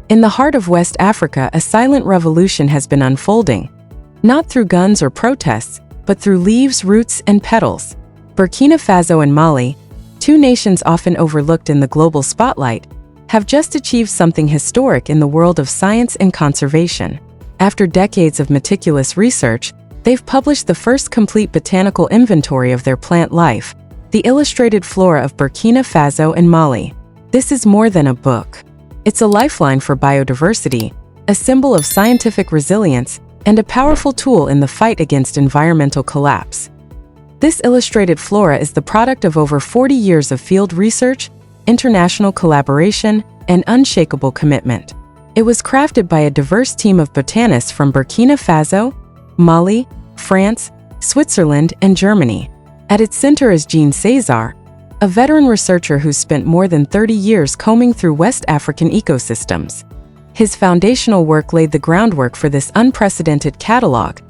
In the heart of West Africa, a silent revolution has been unfolding, not through guns or protests, but through leaves, roots, and petals. Burkina Faso and Mali, two nations often overlooked in the global spotlight, have just achieved something historic in the world of science and conservation. After decades of meticulous research, they've published the first complete botanical inventory of their plant life, the illustrated flora of Burkina Faso and Mali. This is more than a book. It's a lifeline for biodiversity, a symbol of scientific resilience, and a powerful tool in the fight against environmental collapse. This illustrated flora is the product of over 40 years of field research, international collaboration, and unshakable commitment. It was crafted by a diverse team of botanists from Burkina Faso, Mali, France, Switzerland, and Germany. At its center is Jean César, a veteran researcher who's spent more than 30 years combing through West African ecosystems. His foundational work laid the groundwork for this unprecedented catalog,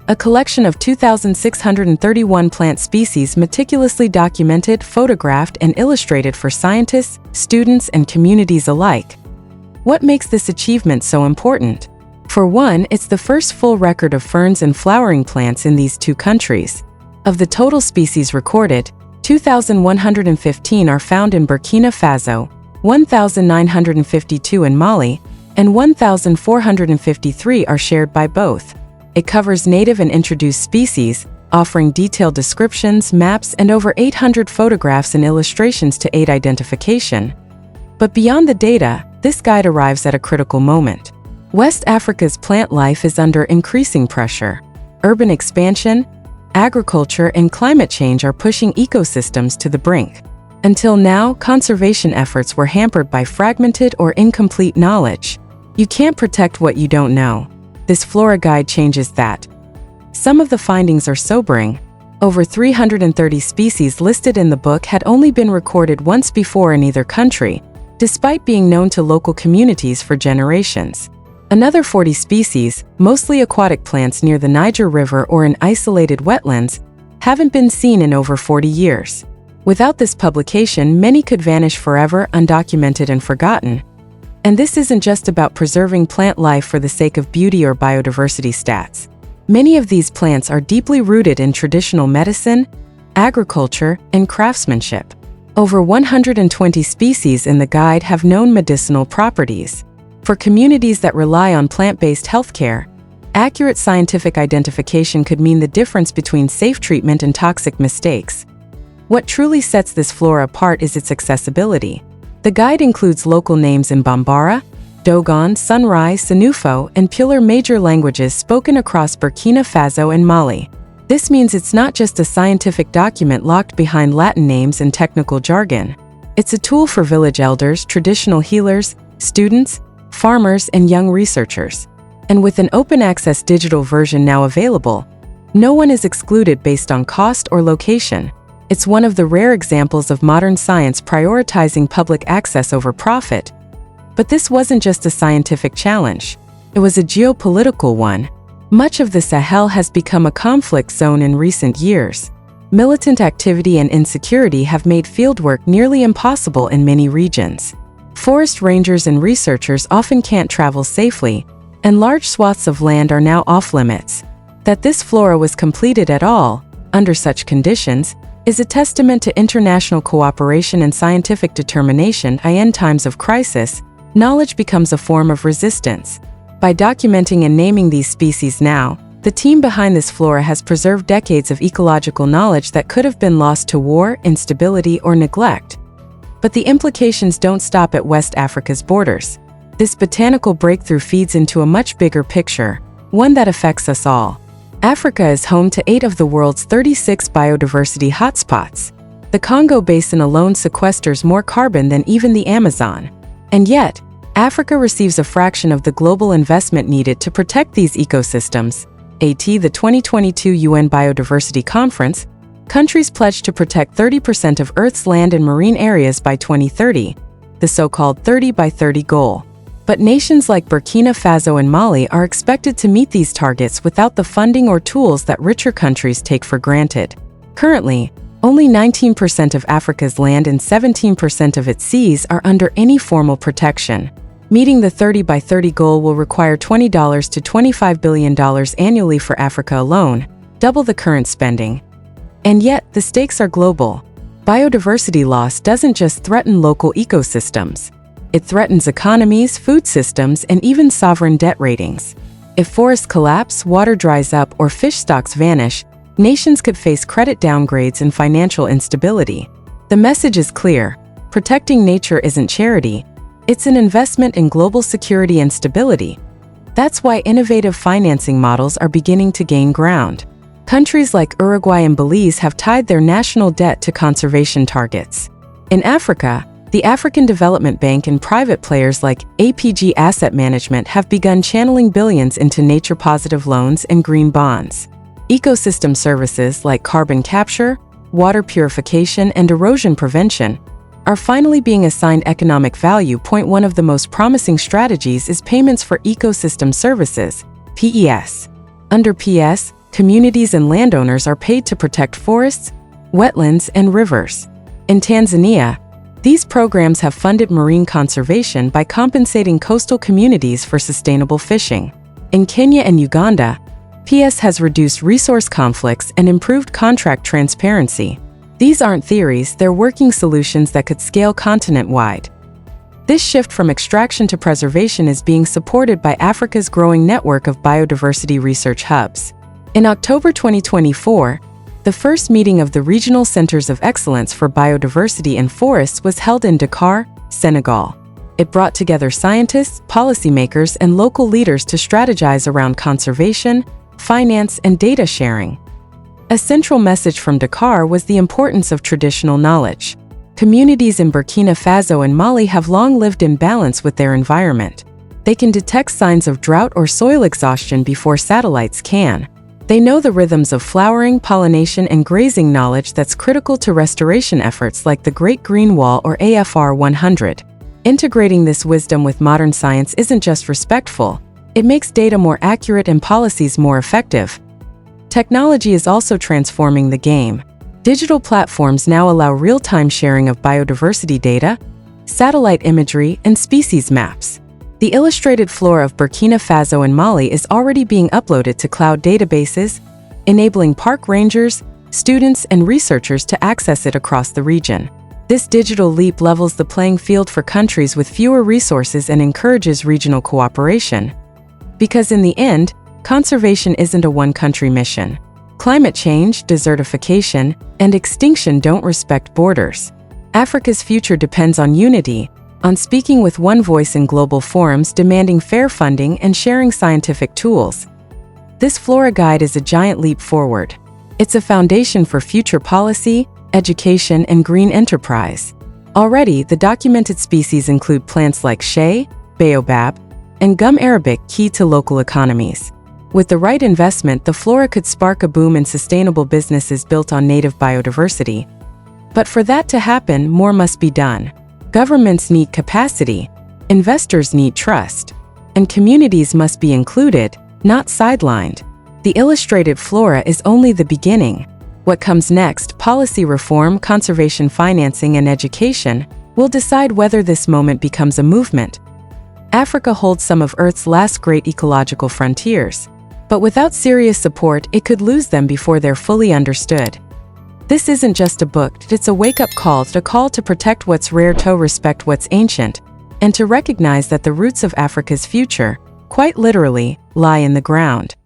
a collection of 2,631 plant species meticulously documented, photographed, and illustrated for scientists, students, and communities alike. What makes this achievement so important? For one, it's the first full record of ferns and flowering plants in these two countries. Of the total species recorded, 2,115 are found in Burkina Faso, 1,952 in Mali, and 1,453 are shared by both. It covers native and introduced species, offering detailed descriptions, maps, and over 800 photographs and illustrations to aid identification. But beyond the data, this guide arrives at a critical moment. West Africa's plant life is under increasing pressure. Urban expansion, agriculture, and climate change are pushing ecosystems to the brink. Until now, conservation efforts were hampered by fragmented or incomplete knowledge. You can't protect what you don't know. This flora guide changes that. Some of the findings are sobering. Over 330 species listed in the book had only been recorded once before in either country, despite being known to local communities for generations. Another 40 species, mostly aquatic plants near the Niger River or in isolated wetlands, haven't been seen in over 40 years. Without this publication, many could vanish forever, undocumented and forgotten. And this isn't just about preserving plant life for the sake of beauty or biodiversity stats. Many of these plants are deeply rooted in traditional medicine, agriculture, and craftsmanship. Over 120 species in the guide have known medicinal properties. For communities that rely on plant-based healthcare, accurate scientific identification could mean the difference between safe treatment and toxic mistakes. What truly sets this flora apart is its accessibility. The guide includes local names in Bambara, Dogon, Sunrise, Senufo, and Pular major languages spoken across Burkina Faso and Mali. This means it's not just a scientific document locked behind Latin names and technical jargon. It's a tool for village elders, traditional healers, students, farmers, and young researchers. And with an open-access digital version now available, no one is excluded based on cost or location. It's one of the rare examples of modern science prioritizing public access over profit. But this wasn't just a scientific challenge. It was a geopolitical one. Much of the Sahel has become a conflict zone in recent years. Militant activity and insecurity have made fieldwork nearly impossible in many regions. Forest rangers and researchers often can't travel safely, and large swaths of land are now off-limits. That this flora was completed at all, under such conditions, is a testament to international cooperation and scientific determination. In times of crisis, knowledge becomes a form of resistance. By documenting and naming these species now, the team behind this flora has preserved decades of ecological knowledge that could have been lost to war, instability, or neglect. But the implications don't stop at West Africa's borders. This botanical breakthrough feeds into a much bigger picture, one that affects us all. Africa is home to 8 of the world's 36 biodiversity hotspots. The Congo Basin alone sequesters more carbon than even the Amazon. And yet, Africa receives a fraction of the global investment needed to protect these ecosystems. At the 2022 UN Biodiversity Conference, countries pledged to protect 30% of Earth's land and marine areas by 2030, the so-called 30 by 30 goal. But nations like Burkina Faso and Mali are expected to meet these targets without the funding or tools that richer countries take for granted. Currently, only 19% of Africa's land and 17% of its seas are under any formal protection. Meeting the 30 by 30 goal will require $20 to $25 billion annually for Africa alone, double the current spending. And yet, the stakes are global. Biodiversity loss doesn't just threaten local ecosystems. It threatens economies, food systems, and even sovereign debt ratings. If forests collapse, water dries up, or fish stocks vanish, nations could face credit downgrades and financial instability. The message is clear. Protecting nature isn't charity. It's an investment in global security and stability. That's why innovative financing models are beginning to gain ground. Countries like Uruguay and Belize have tied their national debt to conservation targets. In Africa, the African Development Bank and private players like APG Asset Management have begun channeling billions into nature-positive loans and green bonds. Ecosystem services like carbon capture, water purification, and erosion prevention are finally being assigned economic value. One of the most promising strategies is payments for ecosystem services, PES. Under PES, communities and landowners are paid to protect forests, wetlands, and rivers. In Tanzania, these programs have funded marine conservation by compensating coastal communities for sustainable fishing. In Kenya and Uganda, PES has reduced resource conflicts and improved contract transparency. These aren't theories, they're working solutions that could scale continent-wide. This shift from extraction to preservation is being supported by Africa's growing network of biodiversity research hubs. In October 2024, the first meeting of the Regional Centers of Excellence for Biodiversity and Forests was held in Dakar, Senegal. It brought together scientists, policymakers, and local leaders to strategize around conservation, finance, and data sharing. A central message from Dakar was the importance of traditional knowledge. Communities in Burkina Faso and Mali have long lived in balance with their environment. They can detect signs of drought or soil exhaustion before satellites can. They know the rhythms of flowering, pollination, and grazing, knowledge that's critical to restoration efforts like the Great Green Wall or AFR 100. Integrating this wisdom with modern science isn't just respectful, it makes data more accurate and policies more effective. Technology is also transforming the game. Digital platforms now allow real-time sharing of biodiversity data, satellite imagery, and species maps. The illustrated flora of Burkina Faso and Mali is already being uploaded to cloud databases, enabling park rangers, students, and researchers to access it across the region. This digital leap levels the playing field for countries with fewer resources and encourages regional cooperation. Because in the end, conservation isn't a one-country mission. Climate change, desertification, and extinction don't respect borders. Africa's future depends on unity, on speaking with one voice in global forums, demanding fair funding and sharing scientific tools. This Flora Guide is a giant leap forward. It's a foundation for future policy, education, and green enterprise. Already, the documented species include plants like shea, baobab, and gum arabic, key to local economies. With the right investment, the flora could spark a boom in sustainable businesses built on native biodiversity. But for that to happen, more must be done. Governments need capacity, investors need trust, and communities must be included, not sidelined. The illustrated flora is only the beginning. What comes next, policy reform, conservation financing, and education, will decide whether this moment becomes a movement. Africa holds some of Earth's last great ecological frontiers. But without serious support, it could lose them before they're fully understood. This isn't just a book, it's a wake-up call to protect what's rare, to respect what's ancient, and to recognize that the roots of Africa's future, quite literally, lie in the ground.